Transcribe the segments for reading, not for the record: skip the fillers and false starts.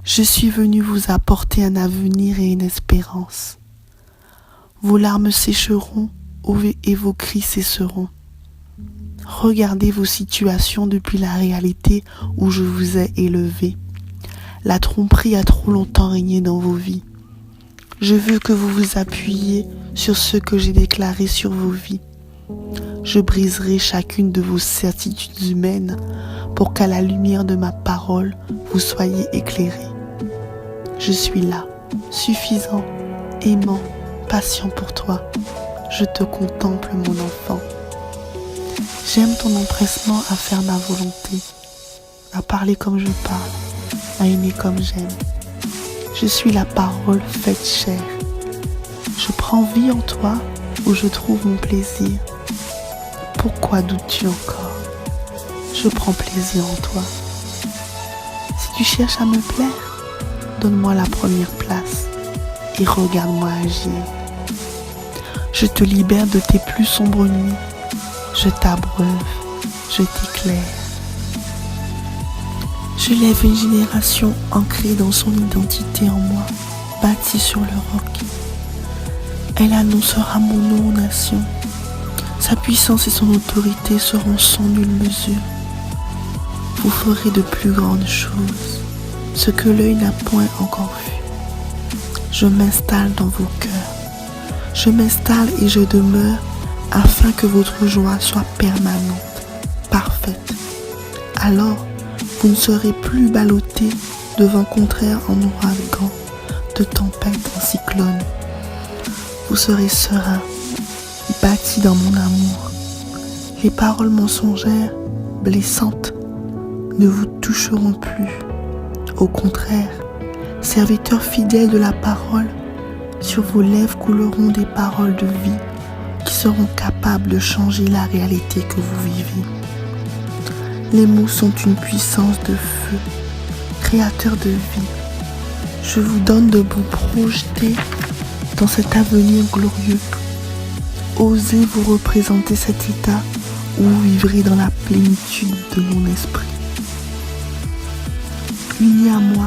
Je suis venu vous apporter un avenir et une espérance. Vos larmes sécheront et vos cris cesseront. Regardez vos situations depuis la réalité où je vous ai élevé. La tromperie a trop longtemps régné dans vos vies. Je veux que vous vous appuyiez sur ce que j'ai déclaré sur vos vies. Je briserai chacune de vos certitudes humaines pour qu'à la lumière de ma parole, vous soyez éclairés. Je suis là, suffisant, aimant, patient pour toi. Je te contemple, mon enfant. J'aime ton empressement à faire ma volonté, à parler comme je parle, à aimer comme j'aime. Je suis la parole faite chair. Je prends vie en toi où je trouve mon plaisir. Pourquoi doutes-tu encore? Je prends plaisir en toi. Si tu cherches à me plaire, donne-moi la première place et regarde-moi agir. Je te libère de tes plus sombres nuits. Je t'abreuve, je t'éclaire. Je lève une génération ancrée dans son identité en moi, bâtie sur le roc. Elle annoncera mon nom aux nations. Sa puissance et son autorité seront sans nulle mesure. Vous ferez de plus grandes choses, ce que l'œil n'a point encore vu. Je m'installe dans vos cœurs. Je m'installe et je demeure afin que votre joie soit permanente, parfaite. Alors, vous ne serez plus ballottés de vents contraires en ouragan, de tempêtes en cyclone. Vous serez serein, bâti dans mon amour. Les paroles mensongères, blessantes, ne vous toucheront plus. Au contraire, serviteurs fidèles de la parole, sur vos lèvres couleront des paroles de vie qui seront capables de changer la réalité que vous vivez. Les mots sont une puissance de feu, créateur de vie. Je vous donne de vous projeter dans cet avenir glorieux. Osez vous représenter cet état où vous vivrez dans la plénitude de mon esprit. Unis à moi,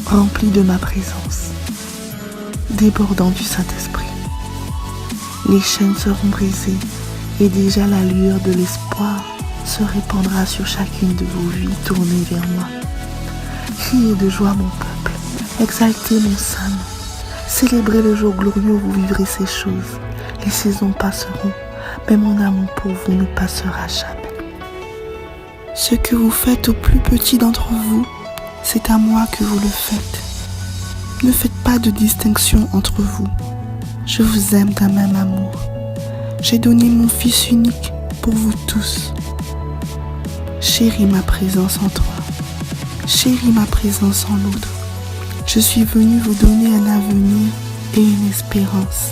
remplis de ma présence, débordant du Saint-Esprit. Les chaînes seront brisées et déjà la lueur de l'espoir se répandra sur chacune de vos vies tournées vers moi. Criez de joie mon peuple, exaltez mon saint nom, célébrez le jour glorieux où vous vivrez ces choses. Les saisons passeront, mais mon amour pour vous ne passera jamais. Ce que vous faites au plus petit d'entre vous, c'est à moi que vous le faites. Ne faites pas de distinction entre vous. Je vous aime d'un même amour. J'ai donné mon Fils unique pour vous tous. Chéris ma présence en toi. Chéris ma présence en l'autre. Je suis venu vous donner un avenir et une espérance.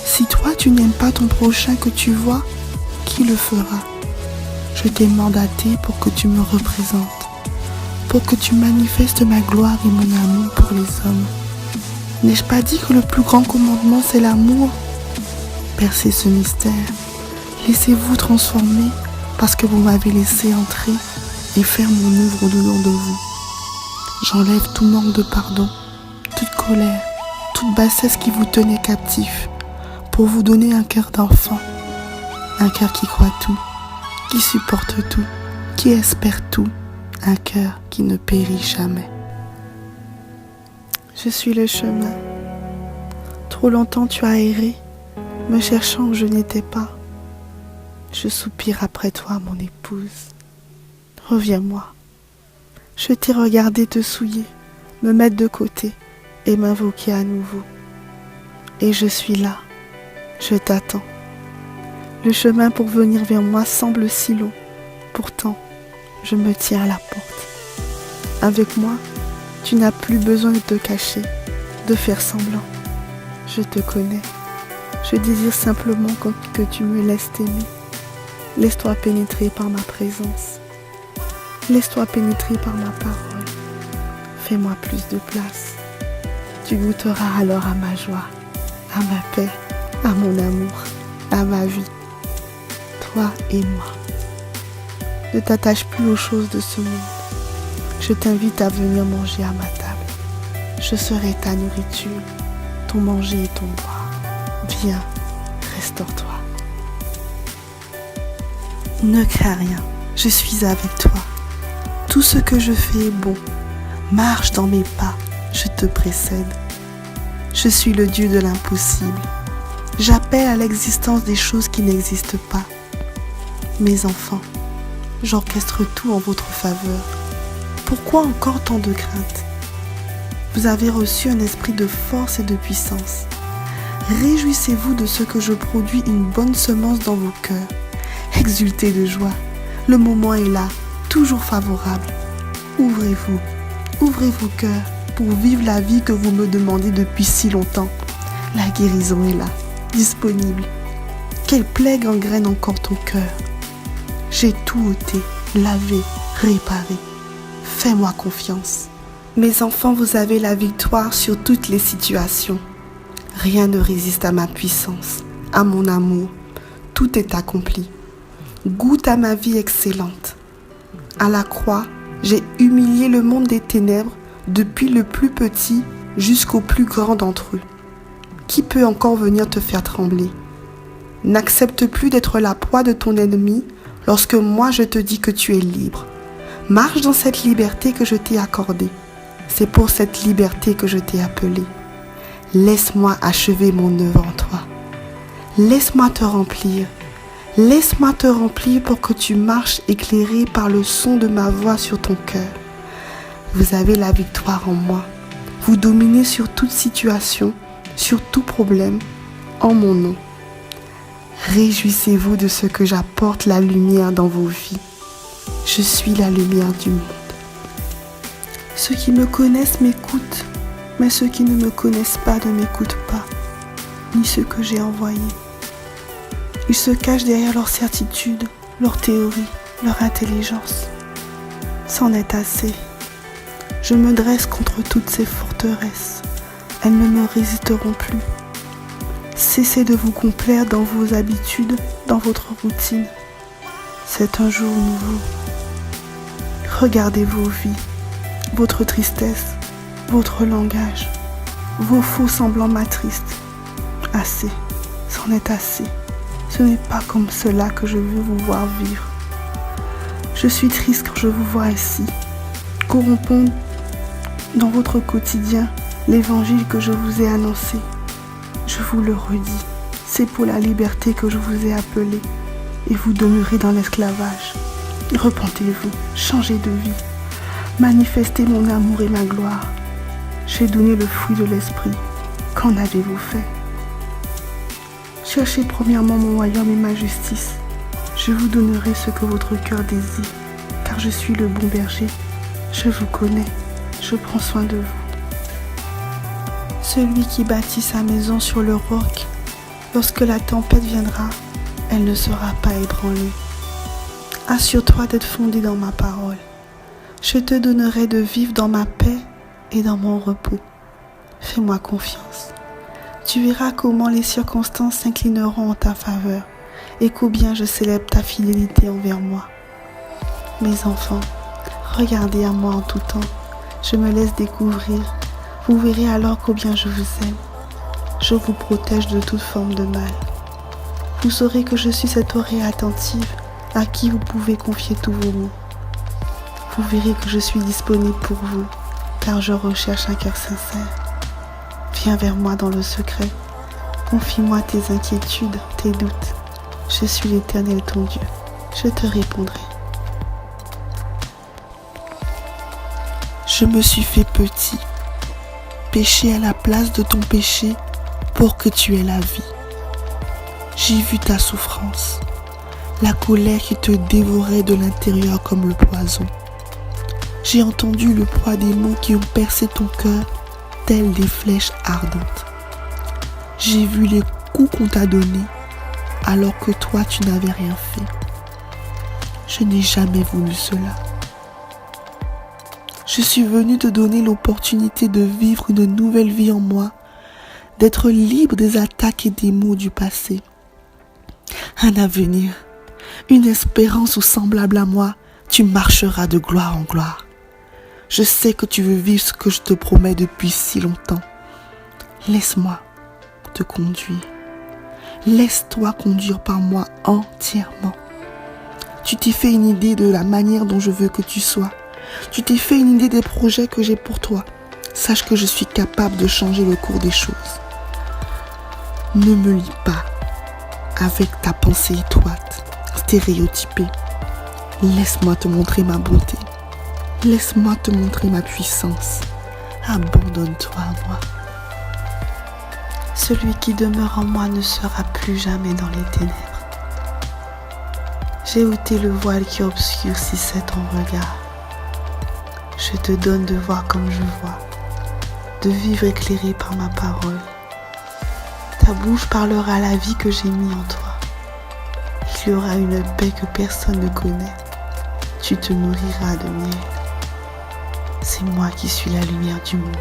Si toi tu n'aimes pas ton prochain que tu vois, qui le fera? Je t'ai mandaté pour que tu me représentes, pour que tu manifestes ma gloire et mon amour pour les hommes. N'ai-je pas dit que le plus grand commandement c'est l'amour? Percez ce mystère. Laissez-vous transformer parce que vous m'avez laissé entrer et faire mon œuvre au-dedans de vous. J'enlève tout manque de pardon, toute colère, toute bassesse qui vous tenait captif, pour vous donner un cœur d'enfant, un cœur qui croit tout, qui supporte tout, qui espère tout, un cœur qui ne périt jamais. Je suis le chemin. Trop longtemps tu as erré, me cherchant où je n'étais pas. Je soupire après toi, mon épouse. Reviens-moi. Je t'ai regardé te souiller, me mettre de côté et m'invoquer à nouveau. Et je suis là. Je t'attends. Le chemin pour venir vers moi semble si long. Pourtant, je me tiens à la porte. Avec moi, tu n'as plus besoin de te cacher, de faire semblant. Je te connais. Je désire simplement que tu me laisses t'aimer. Laisse-toi pénétrer par ma présence. Laisse-toi pénétrer par ma parole. Fais-moi plus de place. Tu goûteras alors à ma joie, à ma paix, à mon amour, à ma vie. Toi et moi. Ne t'attache plus aux choses de ce monde. Je t'invite à venir manger à ma table. Je serai ta nourriture, ton manger et ton boire. Viens, restaure-toi. Ne crains rien, je suis avec toi. Tout ce que je fais est bon. Marche dans mes pas, je te précède. Je suis le Dieu de l'impossible. J'appelle à l'existence des choses qui n'existent pas. Mes enfants, j'orchestre tout en votre faveur. Pourquoi encore tant de crainte? Vous avez reçu un esprit de force et de puissance. Réjouissez-vous de ce que je produis une bonne semence dans vos cœurs. Exultez de joie. Le moment est là, toujours favorable. Ouvrez vos cœurs pour vivre la vie que vous me demandez depuis si longtemps. La guérison est là, disponible. Quelle plaie gangrène encore ton cœur? J'ai tout ôté, lavé, réparé. Fais-moi confiance. Mes enfants, vous avez la victoire sur toutes les situations. Rien ne résiste à ma puissance, à mon amour. Tout est accompli. Goûte à ma vie excellente. À la croix, j'ai humilié le monde des ténèbres depuis le plus petit jusqu'au plus grand d'entre eux. Qui peut encore venir te faire trembler? N'accepte plus d'être la proie de ton ennemi lorsque moi je te dis que tu es libre. Marche dans cette liberté que je t'ai accordée. C'est pour cette liberté que je t'ai appelé. Laisse-moi achever mon œuvre en toi. Laisse-moi te remplir. Laisse-moi te remplir pour que tu marches éclairé par le son de ma voix sur ton cœur. Vous avez la victoire en moi. Vous dominez sur toute situation, sur tout problème, en mon nom. Réjouissez-vous de ce que j'apporte la lumière dans vos vies. Je suis la lumière du monde. Ceux qui me connaissent m'écoutent, mais ceux qui ne me connaissent pas ne m'écoutent pas, ni ceux que j'ai envoyés. Ils se cachent derrière leur certitude, leur théorie, leur intelligence. C'en est assez. Je me dresse contre toutes ces forteresses. Elles ne me résisteront plus. Cessez de vous complaire dans vos habitudes, dans votre routine. C'est un jour nouveau. Regardez vos vies, votre tristesse, votre langage, vos faux semblants m'attristent. Assez, c'en est assez. Ce n'est pas comme cela que je veux vous voir vivre. Je suis triste quand je vous vois ainsi, corrompant dans votre quotidien l'évangile que je vous ai annoncé. Je vous le redis, c'est pour la liberté que je vous ai appelé et vous demeurez dans l'esclavage. Repentez-vous, changez de vie, manifestez mon amour et ma gloire. J'ai donné le fruit de l'esprit. Qu'en avez-vous fait? Cherchez premièrement mon royaume et ma justice. Je vous donnerai ce que votre cœur désire, car je suis le bon berger. Je vous connais, je prends soin de vous. Celui qui bâtit sa maison sur le roc, lorsque la tempête viendra, elle ne sera pas ébranlée. Assure-toi d'être fondé dans ma parole. Je te donnerai de vivre dans ma paix et dans mon repos. Fais-moi confiance. Tu verras comment les circonstances s'inclineront en ta faveur et combien je célèbre ta fidélité envers moi. Mes enfants, regardez à moi en tout temps. Je me laisse découvrir. Vous verrez alors combien je vous aime. Je vous protège de toute forme de mal. Vous saurez que je suis cette oreille attentive à qui vous pouvez confier tous vos maux. Vous verrez que je suis disponible pour vous, car je recherche un cœur sincère. Viens vers moi dans le secret. Confie-moi tes inquiétudes, tes doutes. Je suis l'Éternel ton Dieu. Je te répondrai. Je me suis fait petit, péché à la place de ton péché pour que tu aies la vie. J'ai vu ta souffrance, la colère qui te dévorait de l'intérieur comme le poison. J'ai entendu le poids des mots qui ont percé ton cœur telles des flèches ardentes. J'ai vu les coups qu'on t'a donnés alors que toi tu n'avais rien fait. Je n'ai jamais voulu cela. Je suis venu te donner l'opportunité de vivre une nouvelle vie en moi, d'être libre des attaques et des maux du passé. Un avenir, une espérance où semblable à moi, tu marcheras de gloire en gloire. Je sais que tu veux vivre ce que je te promets depuis si longtemps. Laisse-moi te conduire. Laisse-toi conduire par moi entièrement. Tu t'es fait une idée de la manière dont je veux que tu sois. Tu t'es fait une idée des projets que j'ai pour toi. Sache que je suis capable de changer le cours des choses. Ne me lie pas avec ta pensée étroite, stéréotypée. Laisse-moi te montrer ma bonté. Laisse-moi te montrer ma puissance. Abandonne-toi à moi. Celui qui demeure en moi ne sera plus jamais dans les ténèbres. J'ai ôté le voile qui obscurcissait ton regard. Je te donne de voir comme je vois, de vivre éclairé par ma parole. Ta bouche parlera la vie que j'ai mis en toi. Il y aura une paix que personne ne connaît. Tu te nourriras de miel. C'est moi qui suis la lumière du monde.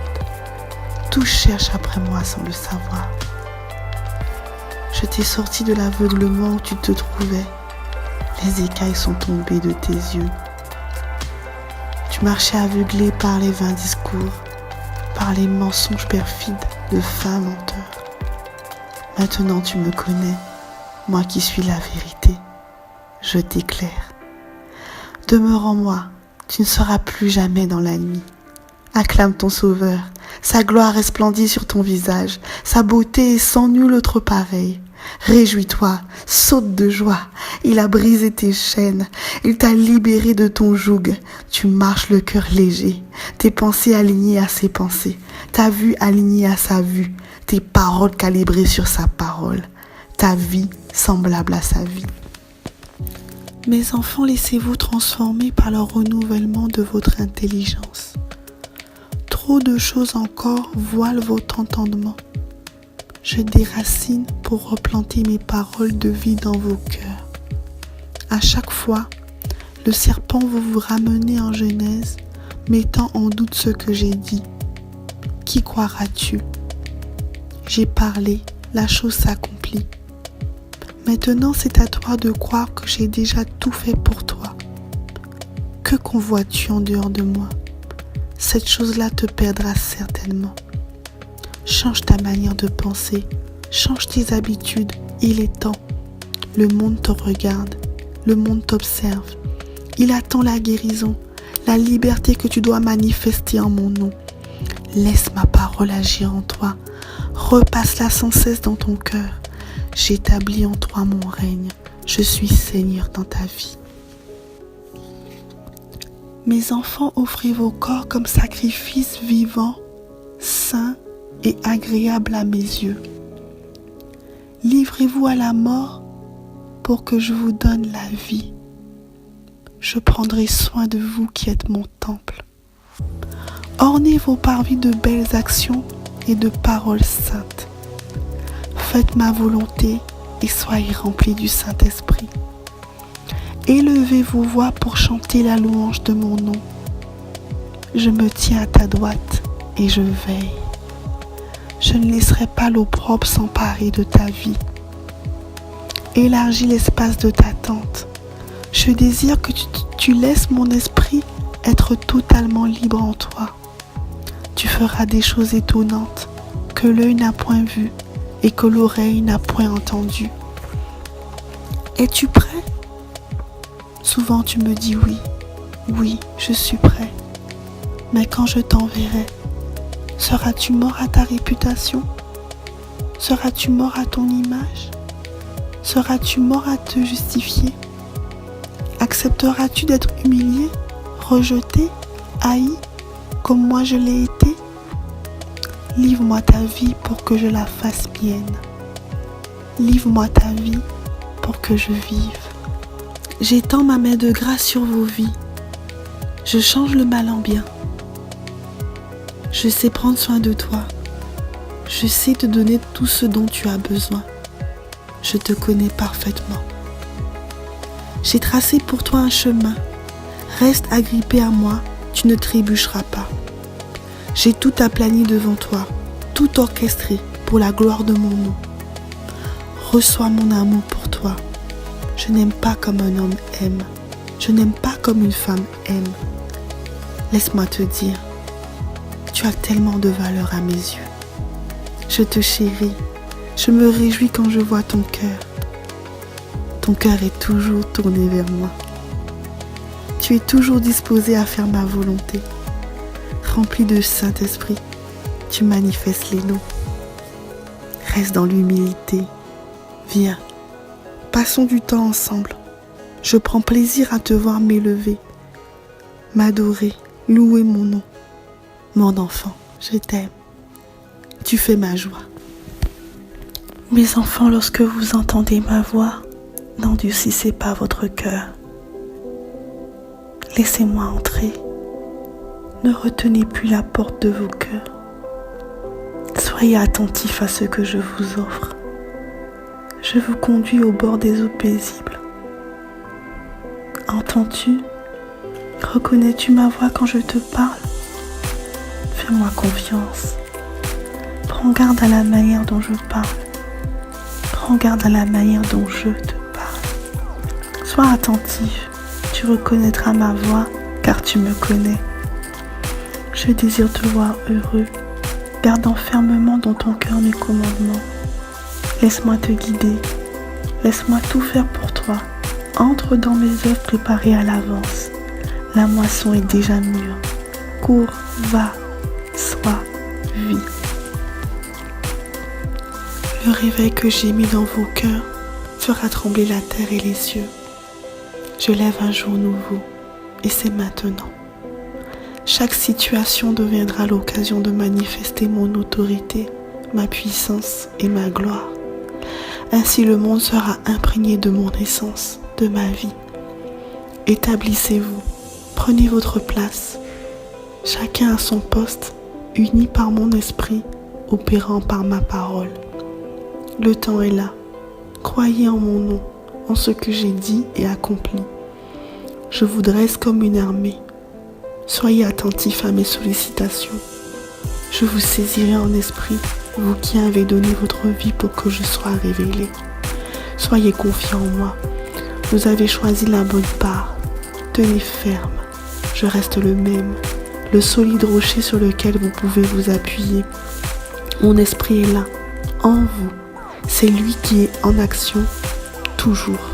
Tout cherche après moi sans le savoir. Je t'ai sorti de l'aveuglement où tu te trouvais. Les écailles sont tombées de tes yeux. Tu marchais aveuglé par les vains discours, par les mensonges perfides de fins menteurs. Maintenant tu me connais, moi qui suis la vérité. Je t'éclaire. Demeure en moi, tu ne seras plus jamais dans la nuit. Acclame ton Sauveur, sa gloire resplendit sur ton visage, sa beauté est sans nul autre pareil. Réjouis-toi, saute de joie, il a brisé tes chaînes, il t'a libéré de ton joug, tu marches le cœur léger, tes pensées alignées à ses pensées, ta vue alignée à sa vue, tes paroles calibrées sur sa parole, ta vie semblable à sa vie. Mes enfants, laissez-vous transformer par le renouvellement de votre intelligence. Trop de choses encore voilent votre entendement. Je déracine pour replanter mes paroles de vie dans vos cœurs. À chaque fois, le serpent veut vous ramener en Genèse, mettant en doute ce que j'ai dit. Qui croiras-tu? J'ai parlé, la chose s'accomplit. Maintenant, c'est à toi de croire que j'ai déjà tout fait pour toi. Que convoites-tu en dehors de moi? Cette chose-là te perdra certainement. Change ta manière de penser, change tes habitudes, il est temps. Le monde te regarde, le monde t'observe. Il attend la guérison, la liberté que tu dois manifester en mon nom. Laisse ma parole agir en toi, repasse-la sans cesse dans ton cœur. J'établis en toi mon règne, je suis Seigneur dans ta vie. Mes enfants, offrez vos corps comme sacrifice vivant, saint et agréable à mes yeux. Livrez-vous à la mort pour que je vous donne la vie. Je prendrai soin de vous qui êtes mon temple. Ornez vos parvis de belles actions et de paroles saintes. Faites ma volonté et soyez remplis du Saint-Esprit. Élevez vos voix pour chanter la louange de mon nom. Je me tiens à ta droite et je veille. Je ne laisserai pas l'opprobre s'emparer de ta vie. Élargis l'espace de ta tente. Je désire que tu laisses mon esprit être totalement libre en toi. Tu feras des choses étonnantes que l'œil n'a point vues et que l'oreille n'a point entendues. Es-tu prêt? Souvent tu me dis oui, oui, je suis prêt. Mais quand je t'enverrai, seras-tu mort à ta réputation? Seras-tu mort à ton image? Seras-tu mort à te justifier? Accepteras-tu d'être humilié, rejeté, haï, comme moi je l'ai été? Livre-moi ta vie pour que je la fasse mienne. Livre-moi ta vie pour que je vive. J'étends ma main de grâce sur vos vies. Je change le mal en bien. Je sais prendre soin de toi. Je sais te donner tout ce dont tu as besoin. Je te connais parfaitement. J'ai tracé pour toi un chemin. Reste agrippé à moi, tu ne trébucheras pas. J'ai tout aplani devant toi, tout orchestré pour la gloire de mon nom. Reçois mon amour pour toi. Je n'aime pas comme un homme aime. Je n'aime pas comme une femme aime. Laisse-moi te dire, tu as tellement de valeur à mes yeux. Je te chéris, je me réjouis quand je vois ton cœur. Ton cœur est toujours tourné vers moi. Tu es toujours disposé à faire ma volonté. Rempli de Saint-Esprit, tu manifestes les noms. Reste dans l'humilité. Viens, passons du temps ensemble. Je prends plaisir à te voir m'élever, m'adorer, louer mon nom. Mon enfant, je t'aime. Tu fais ma joie. Mes enfants, lorsque vous entendez ma voix, n'endurcissez pas votre cœur. Laissez-moi entrer. Ne retenez plus la porte de vos cœurs. Soyez attentifs à ce que je vous offre. Je vous conduis au bord des eaux paisibles. Entends-tu? Reconnais-tu ma voix quand je te parle? Fais-moi confiance. Prends garde à la manière dont je parle. Prends garde à la manière dont je te parle. Sois attentif. Tu reconnaîtras ma voix car tu me connais. Je désire te voir heureux, gardant fermement dans ton cœur mes commandements. Laisse-moi te guider, laisse-moi tout faire pour toi. Entre dans mes œuvres préparées à l'avance. La moisson est déjà mûre. Cours, va, sois, vis. Le réveil que j'ai mis dans vos cœurs fera trembler la terre et les cieux. Je lève un jour nouveau, et c'est maintenant. Chaque situation deviendra l'occasion de manifester mon autorité, ma puissance et ma gloire. Ainsi le monde sera imprégné de mon essence, de ma vie. Établissez-vous, prenez votre place. Chacun à son poste, uni par mon esprit, opérant par ma parole. Le temps est là. Croyez en mon nom, en ce que j'ai dit et accompli. Je vous dresse comme une armée. Soyez attentifs à mes sollicitations. Je vous saisirai en esprit, vous qui avez donné votre vie pour que je sois révélé. Soyez confiants en moi. Vous avez choisi la bonne part. Tenez ferme. Je reste le même, le solide rocher sur lequel vous pouvez vous appuyer. Mon esprit est là, en vous. C'est lui qui est en action, toujours.